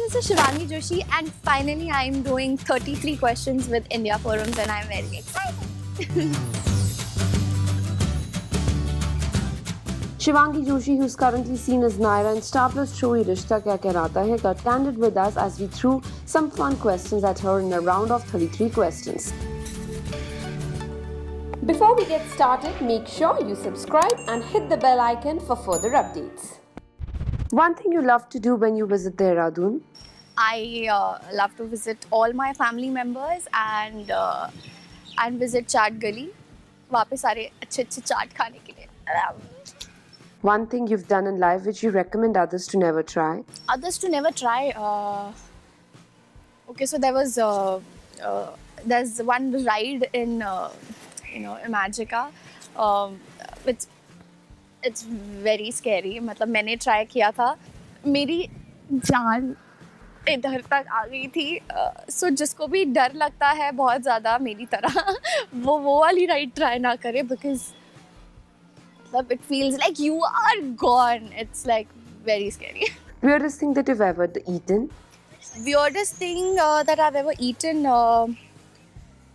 this is Shivangi Joshi, and finally I'm doing 33 questions with India Forums, and I'm very excited. Shivangi Joshi, who's currently seen as Naira in Star Plus show Ye Rishta Kya Kehlata Hai, got candid with us as we threw some fun questions at her in a round of 33 questions. Before we get started, make sure you subscribe and hit the bell icon for further updates. One thing you love to do when you visit Dehradun? I love to visit all my family members and visit Chaat Gali. वहाँ पे सारे अच्छे चाट खाने के लिए. One thing you've done in life which you recommend others to never try? Others to never try. Okay, so there's one ride in Imagica. It's very scary. मतलब मैंने try किया था, मेरी जान इधर तक आ गई थी. सो जिसको भी डर लगता है बहुत ज़्यादा मेरी तरह वो वाली राइड ट्राई ना करे, because it feels like you are gone. It's like very scary. Weirdest thing that you've ever eaten? Weirdest thing that I've ever eaten,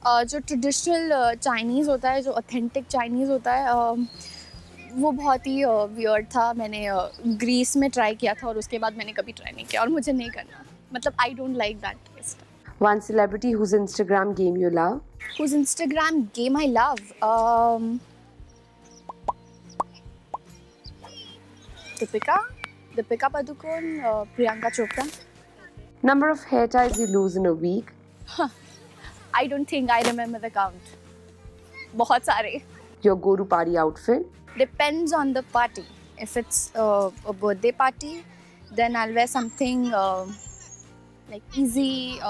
जो ट्रेडिशनल चाइनीज़ होता है, जो ऑथेंटिक चाइनीज़ होता है, वो बहुत ही वियर्ड था. मैंने ग्रीस में ट्राई किया था और उसके बाद मैंने कभी ट्राई नहीं किया और मुझे नहीं करना. मतलब I don't like that taste. One celebrity whose Instagram game you love? Whose Instagram game I love? Deepika Padukone, Priyanka Chopra. Number of hair ties you lose in a week? I don't think I remember the count. बहुत सारे. Your go-to party outfit? Depends on the party. If it's a birthday party, then I'll wear something like easy,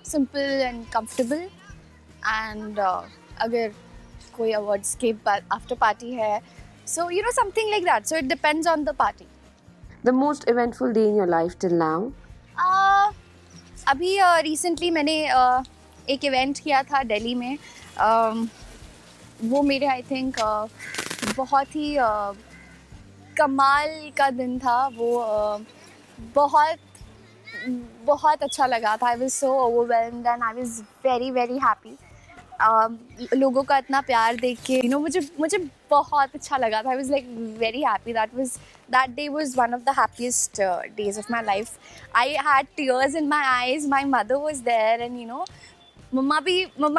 simple and comfortable. And अगर कोई awards के after party है, so something like that. So it depends on the party. The most eventful day in your life till now? अभी recently मैंने एक event किया था दिल्ली में. वो मेरे आई थिंक बहुत ही कमाल का दिन था. वो बहुत अच्छा लगा था. I was so overwhelmed and I was very very happy. लोगों का इतना प्यार देख के मुझे बहुत अच्छा लगा था. I was like very happy. that day was one of the happiest days of my life. I had tears in my eyes. My mother was there and मम्मा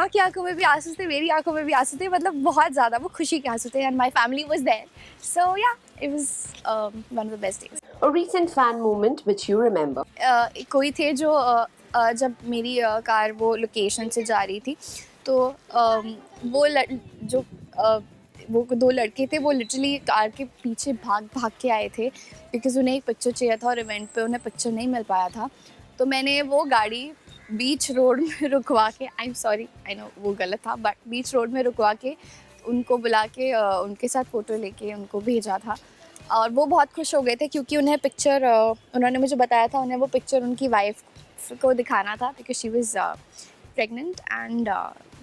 की आंखों में भी आंसू थे, मेरी आंखों में भी आंसू थे. मतलब बहुत ज़्यादा वो खुशी के आंसू थे. And my family was there. So yeah, it was one of the best days. A recent fan moment which you remember? कोई थे जो जब मेरी कार वो लोकेशन से जा रही थी, तो वो दो लड़के थे. वो लिटरली कार के पीछे भाग के आए थे बिकॉज उन्हें एक पिक्चर चाहिए था और इवेंट पे उन्हें पिक्चर नहीं मिल पाया था. तो मैंने वो गाड़ी बीच रोड में रुकवा के, I am sorry, I know वो गलत था, बट बीच रोड में रुकवा के उनको बुला के उनके साथ फ़ोटो लेके उनको भेजा था. और वो बहुत खुश हो गए थे क्योंकि उन्हें पिक्चर, उन्होंने मुझे बताया था, उन्हें वो पिक्चर उनकी वाइफ को दिखाना था because she was pregnant. And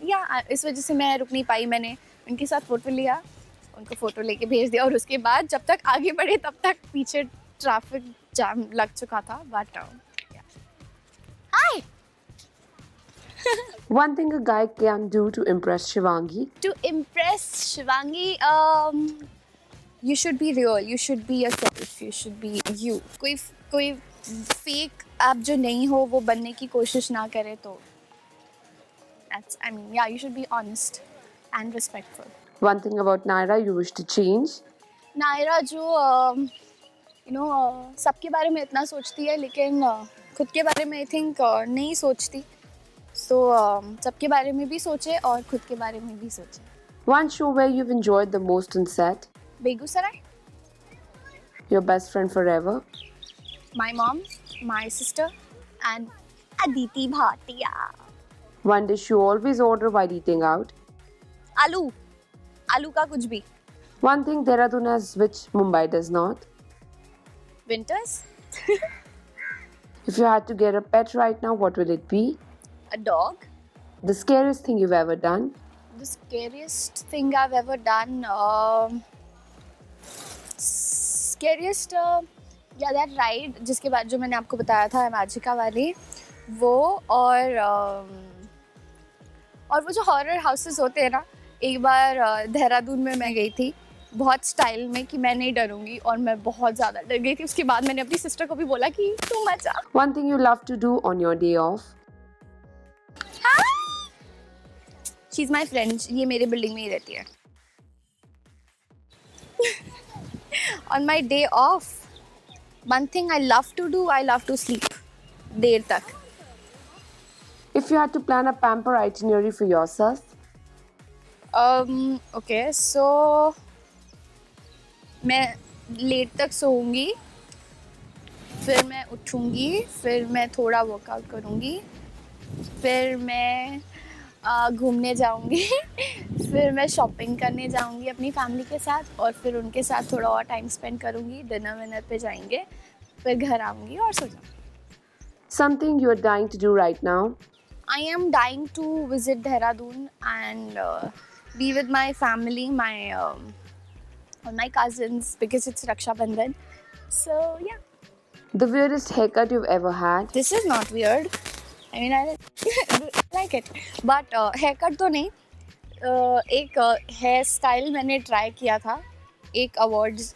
या इस वजह से मैं रुक नहीं पाई. मैंने उनके साथ फ़ोटो लिया, उनको फ़ोटो लेके भेज दिया और उसके बाद जब तक आगे बढ़े तब तक पीछे ट्रैफिक जाम लग चुका था. But hi. One thing a guy can do to impress Shivangi? To impress Shivangi, you should be real. You should be yourself. You should be you. कोई fake आप जो नहीं हो वो बनने की कोशिश ना करे तो. Yeah, you should be honest and respectful. One thing about Naira you wish to change? Naira जो सबके बारे में इतना सोचती है लेकिन खुद के बारे में I think नहीं सोचती. So सबके बारे में भी सोचे और खुद के बारे में भी सोचे. One show where you've enjoyed the most on set? Begusarai. Your best friend forever? My mom, my sister and Aditi Bhatia. One dish you always order while eating out? आलू का कुछ भी. One thing Dehradun has which Mumbai does not? Winters. If you had to get a pet right now, what will it be? A dog. The scariest thing you've ever done? The scariest thing I've ever done. Scariest या that ride जिसके बाद जो मैंने आपको बताया था मैजिका वाली, वो और वो जो हॉरर हाउसेस होते हैं ना, एक बार देहरादून में मैं गई थी बहुत स्टाइल में कि मैं नहीं डरूंगी, और मैं बहुत ज़्यादा डर गई थी। उसके बाद मैंने अपनी सिस्टर को भी बोला कि तू मत जा। One thing you love to do on your day off? She is my friend, ये मेरे बिल्डिंग में ही रहती है। On my day off, one thing I love to do, I love to sleep देर तक। If you had to plan a pamper itinerary for yourself? Okay so मैं late तक सोऊंगी, फिर मैं उठूंगी, फिर मैं थोड़ा वर्कआउट करूंगी, फिर मैं घूमने जाऊंगी, फिर मैं शॉपिंग करने जाऊंगी अपनी फैमिली के साथ, और फिर उनके साथ थोड़ा और टाइम स्पेंड करूंगी, डिनर विनर पे जाएंगे, फिर घर आऊंगी और सो जाऊंगी। Something you are dying to do right now? I am dying to visit Dehradun and be with my family, my cousins, because it's Raksha Bandhan. So yeah. The weirdest haircut you've ever had? This is not weird. I mean, I like it. But haircut तो नहीं, एक hair style मैंने try किया था एक awards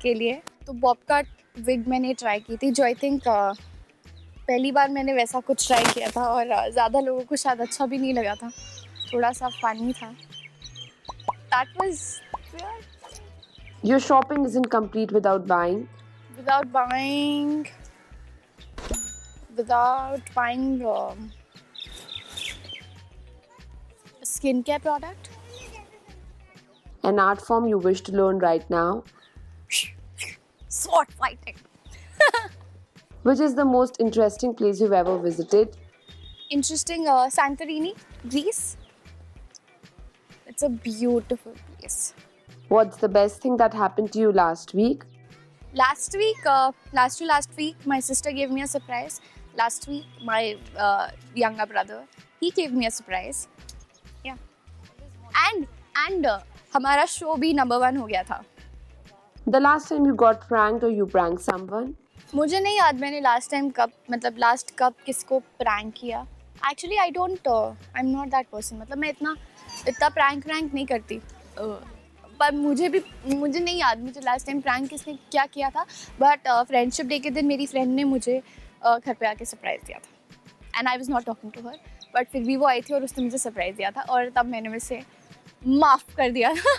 के लिए, तो बॉब कट विग मैंने ट्राई की थी, जो आई थिंक पहली बार मैंने वैसा कुछ ट्राई किया था, और ज़्यादा लोगों को शायद अच्छा भी नहीं लगा था, थोड़ा सा फनी था। That was weird. Your shopping isn't complete without buying? Without buying a skincare product. An art form you wish to learn right now? Sword fighting. Which is the most interesting place you've ever visited? Interesting, Santorini, Greece. It's a beautiful place. What's the best thing that happened to you last week? Last week, my sister gave me a surprise. Last week, my younger brother, he gave me a surprise. Yeah. And हमारा show भी number 1 हो गया था. The last time you got pranked or you pranked someone? मुझे नहीं याद मैंने last कब किसको प्रैंक किया. Actually I am not that person. मतलब मैं इतना प्रैंक नहीं करती. पर मुझे नहीं याद मुझे लास्ट टाइम प्रैंक किसने क्या किया था. बट फ्रेंडशिप डे के दिन मेरी फ्रेंड ने मुझे घर पे आके सरप्राइज़ दिया था. And I was not talking to her, but फिर भी वो आई थी और उसने मुझे सरप्राइज़ दिया था, और तब मैंने उसे माफ़ कर दिया था.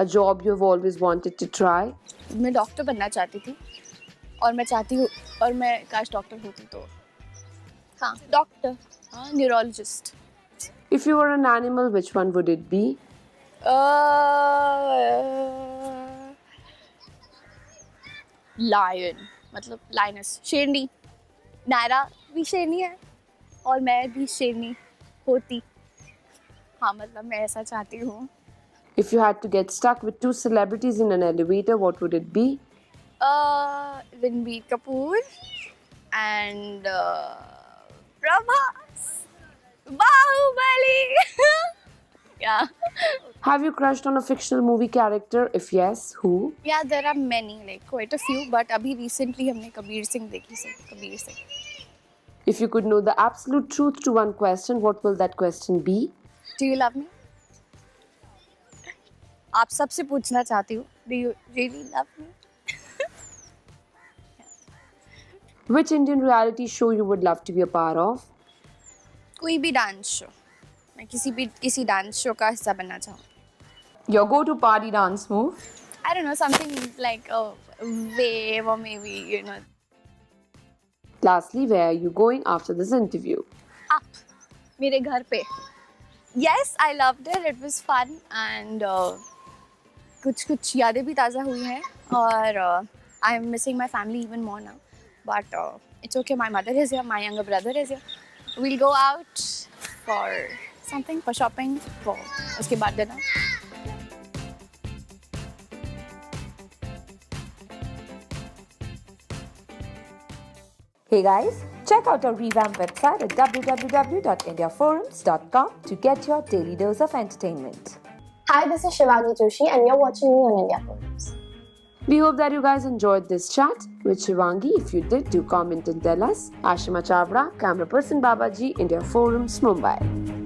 A job you've always wanted to try? मैं डॉक्टर बनना चाहती थी, और मैं चाहती हूँ, और मैं काश डॉक्टर होती तो. हाँ, डॉक्टर, हाँ, neurologist. If you were an animal, which one would it be? Lion, मतलब लायनस, शेरनी. नायरा भी शेरनी है, और मैं भी शेरनी होती. हाँ, मतलब मैं ऐसा चाहती हूँ. If you had to get stuck with 2 celebrities in an elevator, what would it be? Ranbir Kapoor and Prabhas. Bahubali. Yeah. Have you crushed on a fictional movie character? If yes, who? Yeah, there are many, like quite a few. But अभी recently हमने कबीर सिंह देखी से. Kabir Singh. If you could know the absolute truth to one question, what will that question be? Do you love me? आप सबसे पूछना चाहती हूँ. Do you really love me? Which Indian reality show you would love to be a part of? कोई भी dance show. मैं किसी dance show का हिस्सा बनना चाहूँ. Your go-to party dance move? I don't know, something like a wave or maybe, you know. Lastly, where are you going after this interview? Up. मेरे घर पे. Yes, I loved it. It was fun and कुछ यादें भी ताज़ा हुई हैं, और I am missing my family even more now. But it's okay. My mother is here. My younger brother is here. We'll go out for something, for shopping, for उसके बाद dinner. Hey guys, check out our revamped website at www.indiaforums.com to get your daily dose of entertainment. Hi, this is Shivangi Joshi and you're watching me on India Forums. We hope that you guys enjoyed this chat with Shivangi. If you did, do comment and tell us. Ashima Chavra, camera person Babaji, India Forums, Mumbai.